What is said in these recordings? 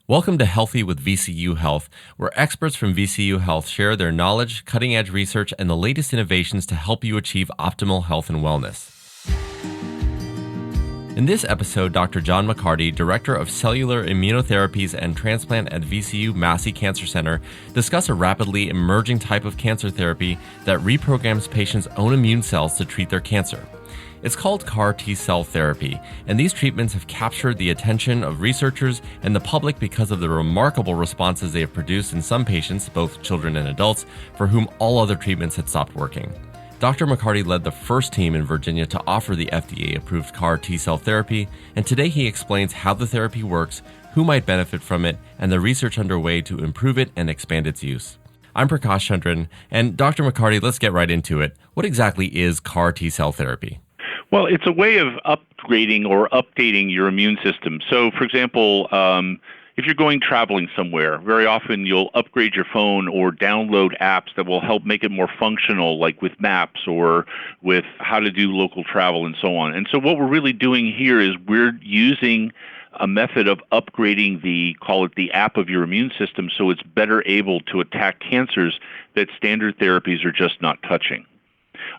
Welcome to Healthy with VCU Health, where experts from VCU Health share their knowledge, cutting edge research, and the latest innovations to help you achieve optimal health and wellness. In this episode, Dr. John McCarty, Director of Cellular Immunotherapies and Transplant at VCU Massey Cancer Center, discuss a rapidly emerging type of cancer therapy that reprograms patients' own immune cells to treat their cancer. It's called CAR T-cell therapy, and these treatments have captured the attention of researchers and the public because of the remarkable responses they have produced in some patients, both children and adults, for whom all other treatments had stopped working. Dr. McCarty led the first team in Virginia to offer the FDA-approved CAR T-cell therapy, and today he explains how the therapy works, who might benefit from it, and the research underway to improve it and expand its use. I'm Prakash Chandran, and Dr. McCarty, let's get right into it. What exactly is CAR T-cell therapy? Well, it's a way of upgrading or updating your immune system. So, for example, if you're going traveling somewhere, very often you'll upgrade your phone or download apps that will help make it more functional, like with maps or with how to do local travel and so on. And so what we're really doing here is we're using a method of upgrading call it the app of your immune system, so it's better able to attack cancers that standard therapies are just not touching.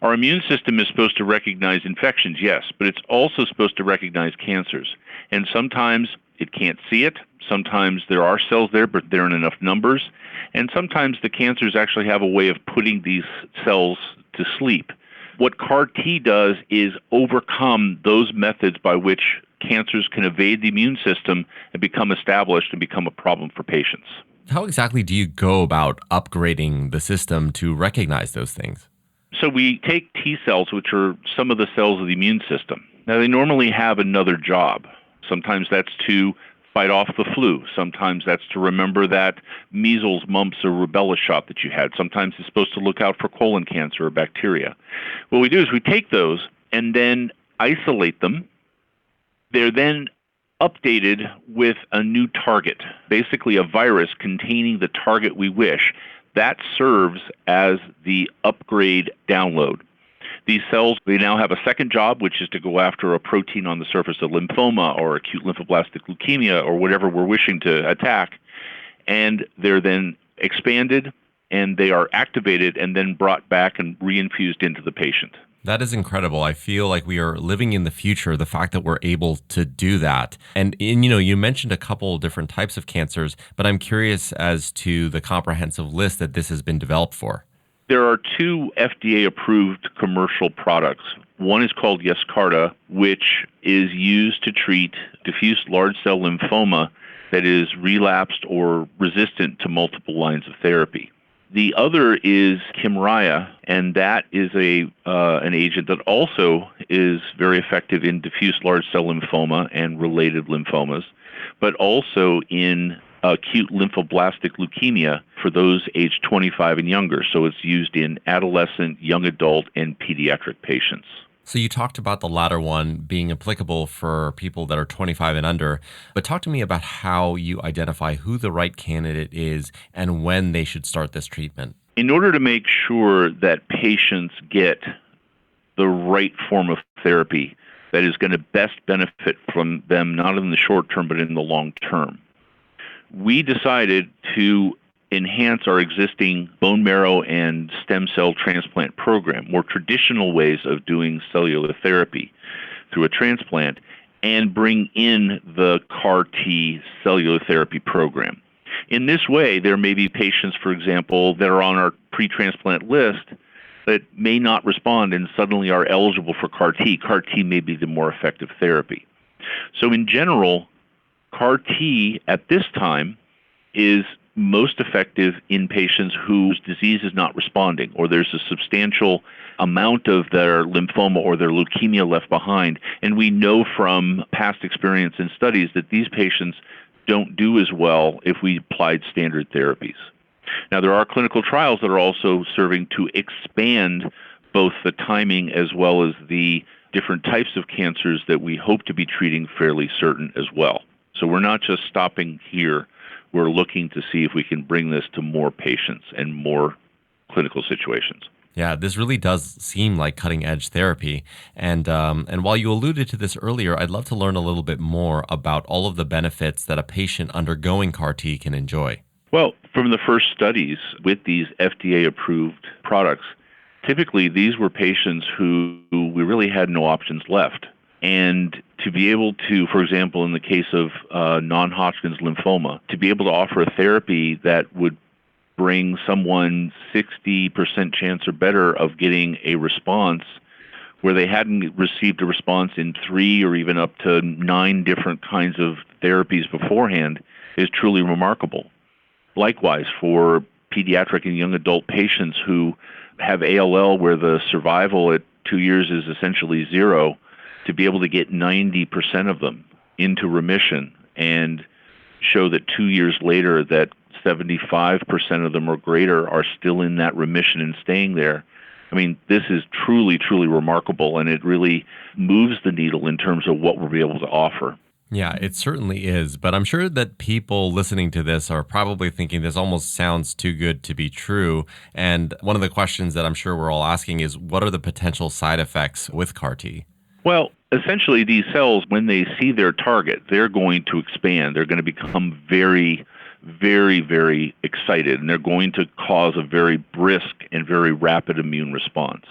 Our immune system is supposed to recognize infections, yes, but it's also supposed to recognize cancers. And sometimes it can't see it. Sometimes there are cells there, but they're in enough numbers. And sometimes the cancers actually have a way of putting these cells to sleep. What CAR T does is overcome those methods by which cancers can evade the immune system and become established and become a problem for patients. How exactly do you go about upgrading the system to recognize those things? So we take T cells, which are some of the cells of the immune system. Now, they normally have another job. Sometimes that's to fight off the flu. Sometimes that's to remember that measles, mumps, or rubella shot that you had. Sometimes it's supposed to look out for colon cancer or bacteria. What we do is we take those and then isolate them. They're then updated with a new target, basically a virus containing the target we wish. That serves as the upgrade download. These cells, they now have a second job, which is to go after a protein on the surface of lymphoma or acute lymphoblastic leukemia or whatever we're wishing to attack. And they're then expanded and they are activated and then brought back and reinfused into the patient. That is incredible. I feel like we are living in the future, the fact that we're able to do that. And you mentioned a couple different types of cancers, but I'm curious as to the comprehensive list that this has been developed for. There are two FDA-approved commercial products. One is called Yescarta, which is used to treat diffuse large cell lymphoma that is relapsed or resistant to multiple lines of therapy. The other is Kymriah, and that is an agent that also is very effective in diffuse large cell lymphoma and related lymphomas, but also in acute lymphoblastic leukemia for those aged 25 and younger. So it's used in adolescent, young adult, and pediatric patients. So you talked about the latter one being applicable for people that are 25 and under, but talk to me about how you identify who the right candidate is and when they should start this treatment. In order to make sure that patients get the right form of therapy that is going to best benefit from them, not in the short term, but in the long term, we decided to enhance our existing bone marrow and stem cell transplant program, more traditional ways of doing cellular therapy through a transplant, and bring in the CAR T cellular therapy program. In this way, there may be patients, for example, that are on our pre-transplant list that may not respond and suddenly are eligible for CAR T. CAR T may be the more effective therapy. So in general, CAR T at this time is most effective in patients whose disease is not responding, or there's a substantial amount of their lymphoma or their leukemia left behind. And we know from past experience and studies that these patients don't do as well if we applied standard therapies. Now, there are clinical trials that are also serving to expand both the timing as well as the different types of cancers that we hope to be treating fairly certain as well. So we're not just stopping here. We're looking to see if we can bring this to more patients and more clinical situations. Yeah, this really does seem like cutting edge therapy. And while you alluded to this earlier, I'd love to learn a little bit more about all of the benefits that a patient undergoing CAR T can enjoy. Well, from the first studies with these FDA-approved products, typically these were patients who we really had no options left. And to be able to, for example, in the case of non-Hodgkin's lymphoma, to be able to offer a therapy that would bring someone 60% chance or better of getting a response where they hadn't received a response in 3 or even up to 9 different kinds of therapies beforehand is truly remarkable. Likewise, for pediatric and young adult patients who have ALL where the survival at 2 years is essentially 0, to be able to get 90% of them into remission and show that 2 years later that 75% of them or greater are still in that remission and staying there. I mean, this is truly, truly remarkable, and it really moves the needle in terms of what we'll be able to offer. Yeah, it certainly is. But I'm sure that people listening to this are probably thinking this almost sounds too good to be true. And one of the questions that I'm sure we're all asking is, what are the potential side effects with CAR T? Well, essentially, these cells, when they see their target, they're going to expand. They're going to become very, very, very excited, and they're going to cause a very brisk and very rapid immune response.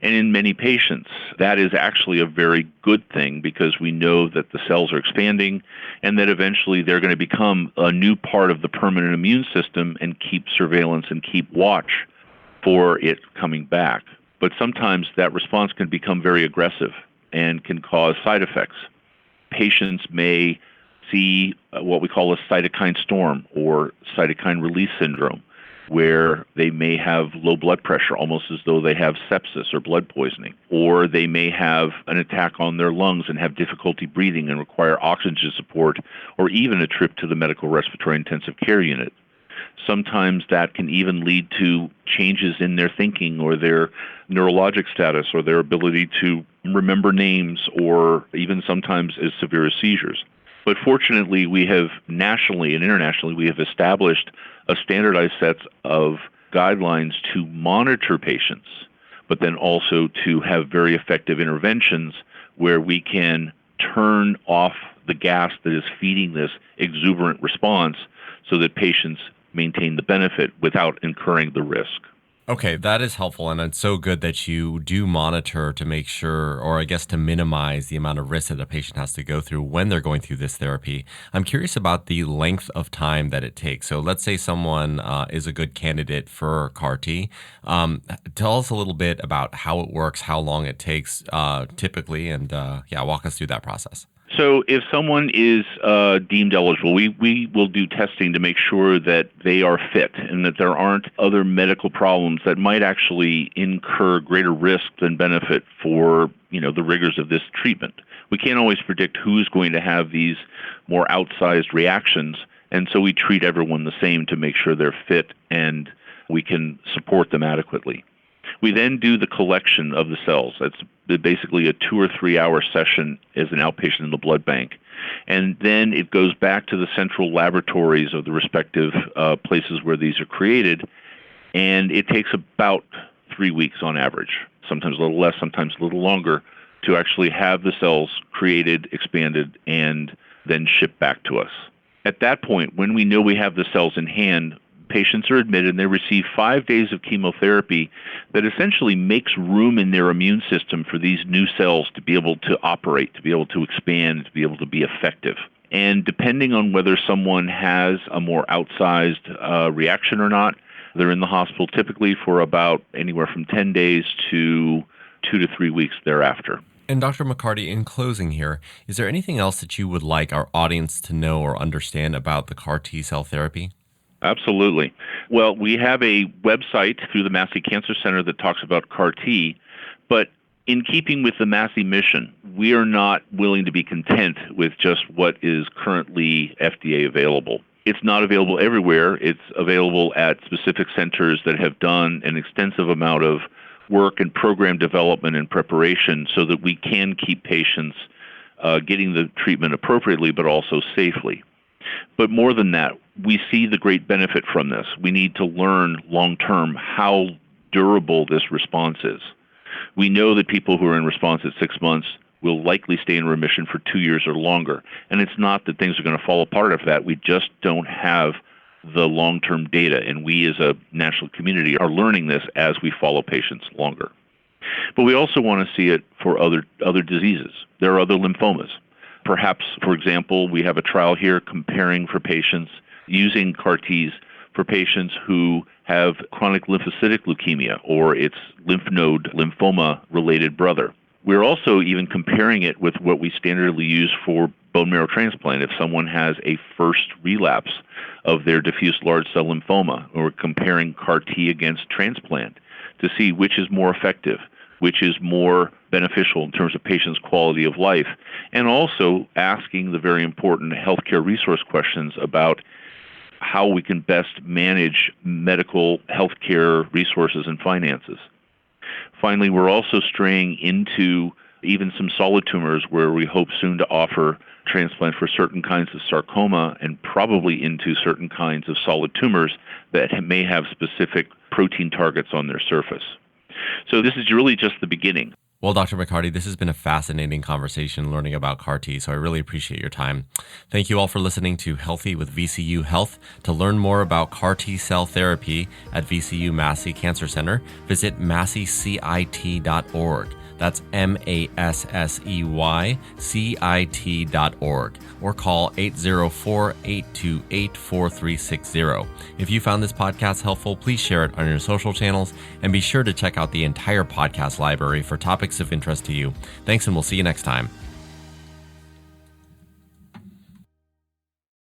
And in many patients, that is actually a very good thing because we know that the cells are expanding and that eventually they're going to become a new part of the permanent immune system and keep surveillance and keep watch for it coming back. But sometimes that response can become very aggressive and can cause side effects. Patients may see what we call a cytokine storm or cytokine release syndrome, where they may have low blood pressure, almost as though they have sepsis or blood poisoning, or they may have an attack on their lungs and have difficulty breathing and require oxygen support, or even a trip to the medical respiratory intensive care unit. Sometimes that can even lead to changes in their thinking or their neurologic status or their ability to remember names, or even sometimes as severe as seizures. But fortunately, we have nationally and internationally, we have established a standardized set of guidelines to monitor patients, but then also to have very effective interventions where we can turn off the gas that is feeding this exuberant response so that patients maintain the benefit without incurring the risk. Okay, that is helpful. And it's so good that you do monitor to make sure, or I guess to minimize the amount of risk that a patient has to go through when they're going through this therapy. I'm curious about the length of time that it takes. So let's say someone is a good candidate for CAR T. Tell us a little bit about how it works, how long it takes typically, and walk us through that process. So if someone is deemed eligible, we will do testing to make sure that they are fit and that there aren't other medical problems that might actually incur greater risk than benefit for, the rigors of this treatment. We can't always predict who's going to have these more outsized reactions, and so we treat everyone the same to make sure they're fit and we can support them adequately. We then do the collection of the cells. That's basically a 2 or 3 hour session as an outpatient in the blood bank. And then it goes back to the central laboratories of the respective places where these are created. And it takes about 3 weeks on average, sometimes a little less, sometimes a little longer, to actually have the cells created, expanded, and then shipped back to us. At that point, when we know we have the cells in hand, patients are admitted and they receive 5 days of chemotherapy that essentially makes room in their immune system for these new cells to be able to operate, to be able to expand, to be able to be effective. And depending on whether someone has a more outsized reaction or not, they're in the hospital typically for about anywhere from 10 days to 2 to 3 weeks thereafter. And Dr. McCarty, in closing here, is there anything else that you would like our audience to know or understand about the CAR T cell therapy? Absolutely. Well, we have a website through the Massey Cancer Center that talks about CAR T, but in keeping with the Massey mission, we are not willing to be content with just what is currently FDA available. It's not available everywhere. It's available at specific centers that have done an extensive amount of work and program development and preparation so that we can keep patients getting the treatment appropriately but also safely. But more than that, we see the great benefit from this. We need to learn long-term how durable this response is. We know that people who are in response at 6 months will likely stay in remission for 2 years or longer. And it's not that things are going to fall apart after that. We just don't have the long-term data, and we as a national community are learning this as we follow patients longer. But we also want to see it for other diseases. There are other lymphomas. Perhaps, for example, we have a trial here comparing for patients using CAR-Ts for patients who have chronic lymphocytic leukemia or its lymph node lymphoma-related brother. We're also even comparing it with what we standardly use for bone marrow transplant. If someone has a first relapse of their diffuse large cell lymphoma, we're comparing CAR-T against transplant to see which is more effective, which is more beneficial in terms of patients' quality of life, and also asking the very important healthcare resource questions about how we can best manage medical healthcare resources and finances. Finally, we're also straying into even some solid tumors where we hope soon to offer transplant for certain kinds of sarcoma and probably into certain kinds of solid tumors that may have specific protein targets on their surface. So this is really just the beginning. Well, Dr. McCarty, this has been a fascinating conversation learning about CAR-T, so I really appreciate your time. Thank you all for listening to Healthy with VCU Health. To learn more about CAR-T cell therapy at VCU Massey Cancer Center, visit masseycit.org. That's masseycit.org, or call 804-828-4360. If you found this podcast helpful, please share it on your social channels, and be sure to check out the entire podcast library for topics of interest to you. Thanks, and we'll see you next time.